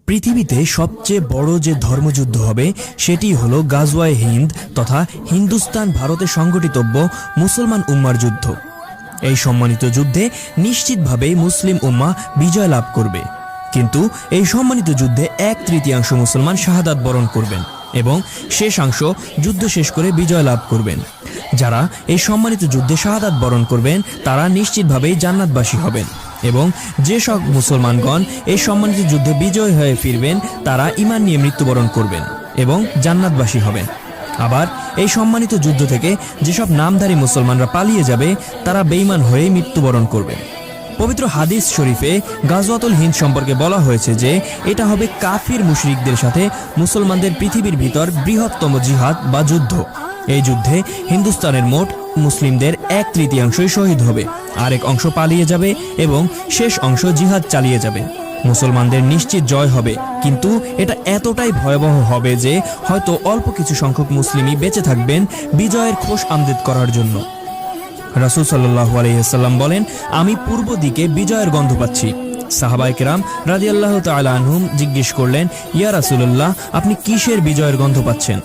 পৃথিবীতে সবচেয়ে বড় যে ধর্মযুদ্ধ হবে সেটি হলো গাজওয়ায়ে হিন্দ তথা হিন্দুস্তান ভারতে সংগঠিতব্য মুসলমান উম্মার যুদ্ধ। এই সম্মানিত যুদ্ধে নিশ্চিতভাবেই মুসলিম উম্মাহ বিজয় লাভ করবে, কিন্তু এই সম্মানিত যুদ্ধে 1/3 মুসলমান শাহাদাত বরণ করবেন এবং শেষাংশ যুদ্ধ শেষ করে বিজয় লাভ করবেন। যারা এই সম্মানিত যুদ্ধে শাহাদাত বরণ করবেন তারা নিশ্চিতভাবেই জান্নাতবাসী হবেন এবং যে সব মুসলমানগণ এই সম্মানিত যুদ্ধে বিজয় হয়ে ফিরবেন তারা ঈমান নিয়ে মৃত্যুবরণ করবেন এবং জান্নাতবাসী হবেন। আবার এই সম্মানিত যুদ্ধ থেকে যেসব নামধারী মুসলমানরা পালিয়ে যাবে তারা বেঈমান হয়ে মৃত্যুবরণ করবে। পবিত্র হাদিস শরীফে গাজওয়াতুল হিন্দ সম্পর্কে বলা হয়েছে যে এটা হবে কাফির মুশরিকদের সাথে মুসলমানদের পৃথিবীর ভিতর বৃহত্তম জিহাদ বা যুদ্ধ। এই যুদ্ধে হিন্দুস্তানের মোট মুসলিমদের 1/3 শহীদ হবে, আরেক অংশ পালিয়ে যাবে এবং শেষ অংশ জিহাদ চালিয়ে যাবে। মুসলমানদের নিশ্চিত জয় হবে, কিন্তু এটা এতটাই ভয়াবহ হবে যে হয়তো অল্প কিছু সংখ্যক মুসলিমই বেঁচে থাকবেন বিজয়ের খোশ আমদেদ করার জন্য। রাসূল সাল্লাল্লাহু আলাইহি ওয়াসাল্লাম বলেন, আমি পূর্ব দিকে বিজয়ের গন্ধ পাচ্ছি। সাহাবায়ে কেরাম রাদিয়াল্লাহু তাআলা আনহুম জিজ্ঞেস করলেন, ইয়া রাসূলুল্লাহ, আপনি কিসের বিজয়ের গন্ধ পাচ্ছেন?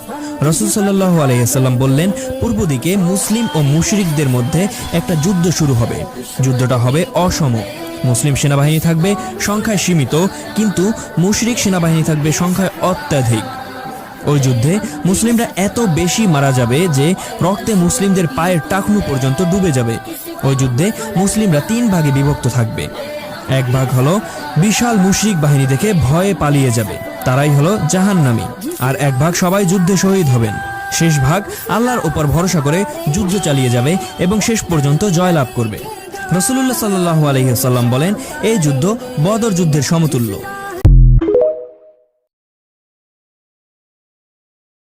রাসূল সাল্লাল্লাহু আলাইহি ওয়াসাল্লাম বললেন, পূর্ব দিকে মুসলিম ও মুশরিকদের মধ্যে একটা যুদ্ধ শুরু হবে। যুদ্ধটা হবে অসম। মুসলিম সেনাবাহিনী থাকবে সংখ্যায় সীমিত, কিন্তু মুশরিক সেনাবাহিনী থাকবে সংখ্যায় অত্যাধিক। ওই যুদ্ধে মুসলিমরা এত বেশি মারা যাবে যে রক্তে মুসলিমদের পায়ের টাকনু পর্যন্ত ডুবে যাবে। ওই যুদ্ধে মুসলিমরা 3 ভাগে বিভক্ত থাকবে। এক ভাগ হলো বিশাল মুশরিক বাহিনী দেখে ভয়ে পালিয়ে যাবে, তারাই হলো জাহান্নামী। আর এক ভাগ সবাই যুদ্ধে শহীদ হবেন। শেষ ভাগ আল্লাহর উপর ভরসা করে যুদ্ধ চালিয়ে যাবে এবং শেষ পর্যন্ত জয় লাভ করবে। রাসূলুল্লাহ সাল্লাল্লাহু আলাইহি ওয়াসাল্লাম বলেন, এই যুদ্ধ বদর যুদ্ধের সমতুল্য।